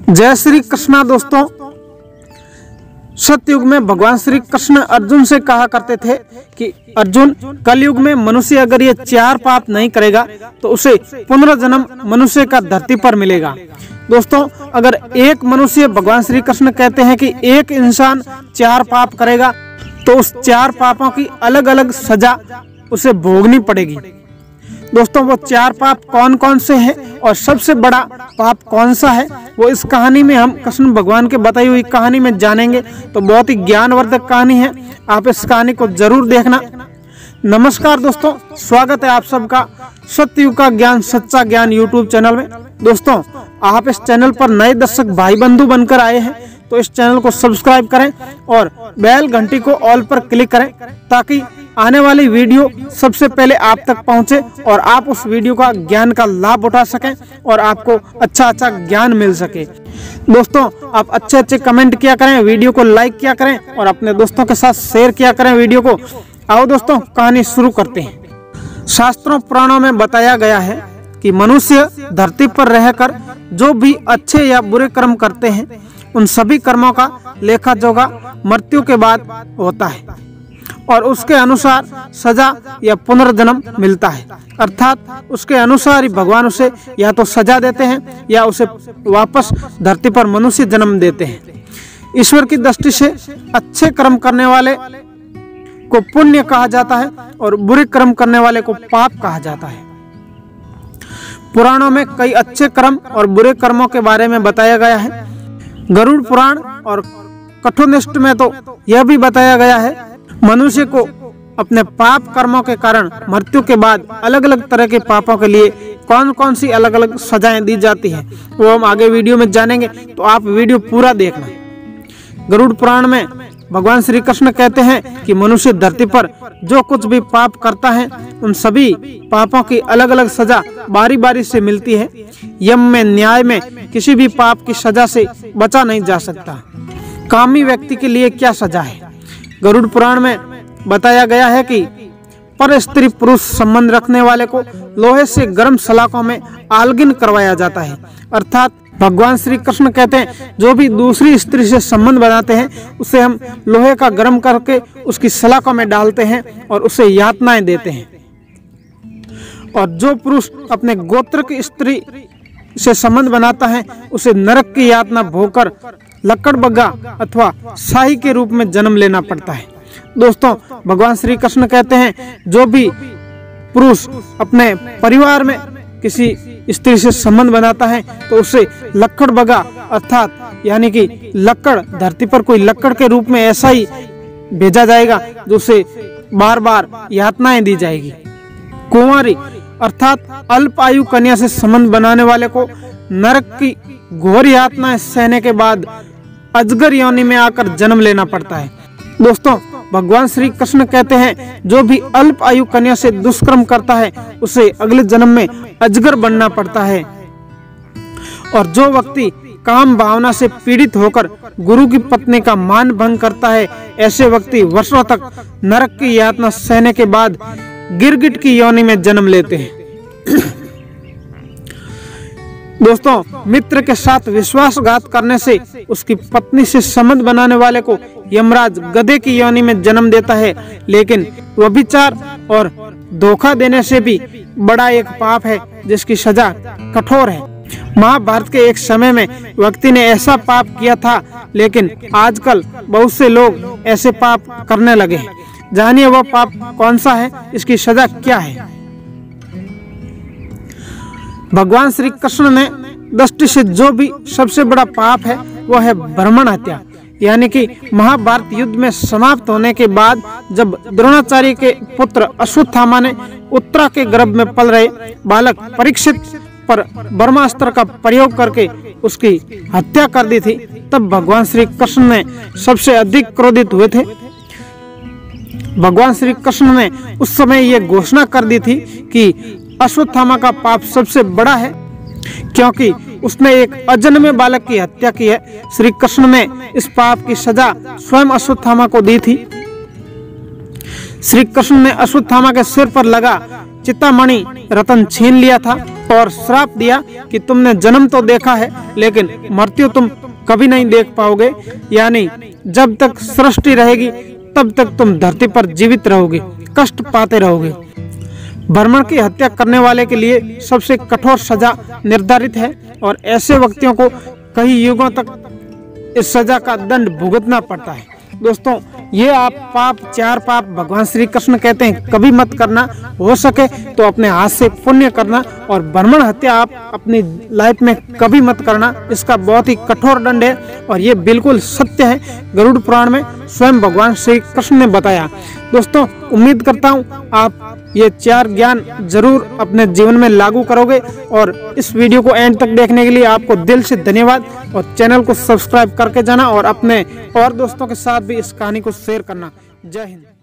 जय श्री कृष्णा। दोस्तों, सतयुग में भगवान श्री कृष्ण अर्जुन से कहा करते थे कि अर्जुन, कलयुग में मनुष्य अगर ये 4 पाप नहीं करेगा तो उसे पुनर्जन्म मनुष्य का धरती पर मिलेगा। दोस्तों, अगर एक मनुष्य, भगवान श्री कृष्ण कहते हैं कि एक इंसान 4 पाप करेगा तो उस 4 पापों की अलग अलग सजा उसे भोगनी पड़ेगी। दोस्तों, वो 4 पाप कौन कौन से हैं और सबसे बड़ा पाप कौन सा है, वो इस कहानी में हम कृष्ण भगवान के बताई हुई कहानी में जानेंगे। तो बहुत ही ज्ञानवर्धक कहानी है, आप इस कहानी को जरूर देखना। नमस्कार दोस्तों, स्वागत है आप सबका सतयुग का ज्ञान सच्चा ज्ञान यूट्यूब चैनल में। दोस्तों, आप इस चैनल पर नए दर्शक भाई बंधु बनकर आए हैं तो इस चैनल को सब्सक्राइब करें और बेल घंटी को ऑल पर क्लिक करें ताकि आने वाली वीडियो सबसे पहले आप तक पहुंचे और आप उस वीडियो का ज्ञान का लाभ उठा सकें और आपको अच्छा ज्ञान मिल सके। दोस्तों, आप अच्छे कमेंट किया करें, वीडियो को लाइक किया करें और अपने दोस्तों के साथ शेयर किया करें वीडियो को। आओ दोस्तों, कहानी शुरू करते हैं। शास्त्रों पुराणों में बताया गया है कि मनुष्य धरती पर रहकर जो भी अच्छे या बुरे कर्म करते हैं उन सभी कर्मों का लेखा जोखा मृत्यु के बाद होता है और उसके अनुसार सजा या पुनर्जन्म मिलता है। अर्थात उसके अनुसार ही भगवान उसे या तो सजा देते हैं या उसे वापस धरती पर मनुष्य जन्म देते हैं। ईश्वर की दृष्टि से अच्छे कर्म करने वाले को पुण्य कहा जाता है और बुरे कर्म करने वाले को पाप कहा जाता है। पुराणों में कई अच्छे कर्म और बुरे कर्मों के बारे में बताया गया है। गरुड़ पुराण और कठोपनिषद में तो यह भी बताया गया है मनुष्य को अपने पाप कर्मों के कारण मृत्यु के बाद अलग अलग तरह के पापों के लिए कौन कौन सी अलग अलग सजाएं दी जाती हैं, वो हम आगे वीडियो में जानेंगे, तो आप वीडियो पूरा देखना। गरुड़ पुराण में भगवान श्री कृष्ण कहते हैं कि मनुष्य धरती पर जो कुछ भी पाप करता है उन सभी पापों की अलग अलग सजा बारी बारी से मिलती है। यम में, न्याय में किसी भी पाप की सजा से बचा नहीं जा सकता। कामी व्यक्ति के लिए क्या सजा है? गरुड़ पुराण में बताया गया है कि पर स्त्री पुरुष संबंध रखने वाले को लोहे से गर्म सलाखों में आलगिन करवाया जाता है। अर्थात भगवान श्री कृष्ण कहते हैं जो भी दूसरी स्त्री से संबंध बनाते हैं उसे हम लोहे का गर्म करके उसकी सलाखों में डालते हैं और उसे यातनाएं देते हैं। और जो पुरुष अपने गोत्र की स्त्री से संबंध बनाता है उसे नरक की यातना भोगकर लकड़बग्गा अथवा शाही के रूप में जन्म लेना पड़ता है। दोस्तों, भगवान श्री कृष्ण कहते हैं जो भी पुरुष अपने परिवार में किसी स्त्री से संबंध बनाता है तो उसे लकड़बग्गा अर्थात यानी कि लकड़, धरती पर कोई लकड़ के रूप में ऐसा ही भेजा जाएगा जो उसे बार बार यातनाएं दी जाएगी। कुंवारी अर्थात अल्प आयु कन्या से संबंध बनाने वाले को नरक की घोर यातनाएं सहने के बाद अजगर योनि में आकर जन्म लेना पड़ता है। दोस्तों, भगवान श्री कृष्ण कहते हैं जो भी अल्प आयु कन्या से दुष्कर्म करता है उसे अगले जन्म में अजगर बनना पड़ता है। और जो व्यक्ति काम भावना से पीड़ित होकर गुरु की पत्नी का मान भंग करता है ऐसे व्यक्ति वर्षों तक नरक की यातना सहने के बाद गिरगिट की योनि में जन्म लेते हैं। दोस्तों, मित्र के साथ विश्वासघात करने से उसकी पत्नी से संबंध बनाने वाले को यमराज गधे की योनि में जन्म देता है। लेकिन व्यभिचार और धोखा देने से भी बड़ा एक पाप है जिसकी सजा कठोर है। महाभारत के एक समय में व्यक्ति ने ऐसा पाप किया था, लेकिन आजकल बहुत से लोग ऐसे पाप करने लगे हैं। जानिए वह पाप कौन सा है, इसकी सजा क्या है। भगवान श्री कृष्ण ने दृष्टि से जो भी सबसे बड़ा पाप है वह है ब्राह्मण हत्या। यानी कि महाभारत युद्ध में समाप्त होने के बाद जब द्रोणाचार्य के पुत्र अश्वत्थामा ने उत्तरा के गर्भ में पल रहे बालक परीक्षित पर ब्रह्मास्त्र का प्रयोग करके उसकी हत्या कर दी थी, तब भगवान श्री कृष्ण ने सबसे अधिक क्रोधित हुए थे। भगवान श्री कृष्ण ने उस समय ये घोषणा कर दी थी कि अश्वत्थामा का पाप सबसे बड़ा है क्योंकि उसने एक अजन्मे बालक की हत्या की है। श्री कृष्ण ने इस पाप की सजा स्वयं अश्वत्थामा को दी थी। श्री कृष्ण ने अश्वत्थामा के सिर पर लगा चिंतामणि रतन छीन लिया था और श्राप दिया कि तुमने जन्म तो देखा है लेकिन मृत्यु तुम कभी नहीं देख पाओगे, यानी जब तक सृष्टि रहेगी तब तक तुम धरती पर जीवित रहोगे, कष्ट पाते रहोगे। ब्राह्मण की हत्या करने वाले के लिए सबसे कठोर सजा निर्धारित है और ऐसे व्यक्तियों को कई युगों तक इस सजा का दंड भुगतना पड़ता है। दोस्तों, ये आप पाप, 4 पाप भगवान श्री कृष्ण कहते हैं कभी मत करना, हो सके तो अपने हाथ से पुण्य करना, और ब्राह्मण हत्या आप अपनी लाइफ में कभी मत करना। इसका बहुत ही कठोर दंड है और ये बिल्कुल सत्य है, गरुड़ पुराण में स्वयं भगवान श्री कृष्ण ने बताया। दोस्तों, उम्मीद करता हूँ आप ये 4 ज्ञान जरूर अपने जीवन में लागू करोगे, और इस वीडियो को एंड तक देखने के लिए आपको दिल से धन्यवाद, और चैनल को सब्सक्राइब करके जाना और अपने और दोस्तों के साथ भी इस कहानी को शेयर करना। जय हिंद।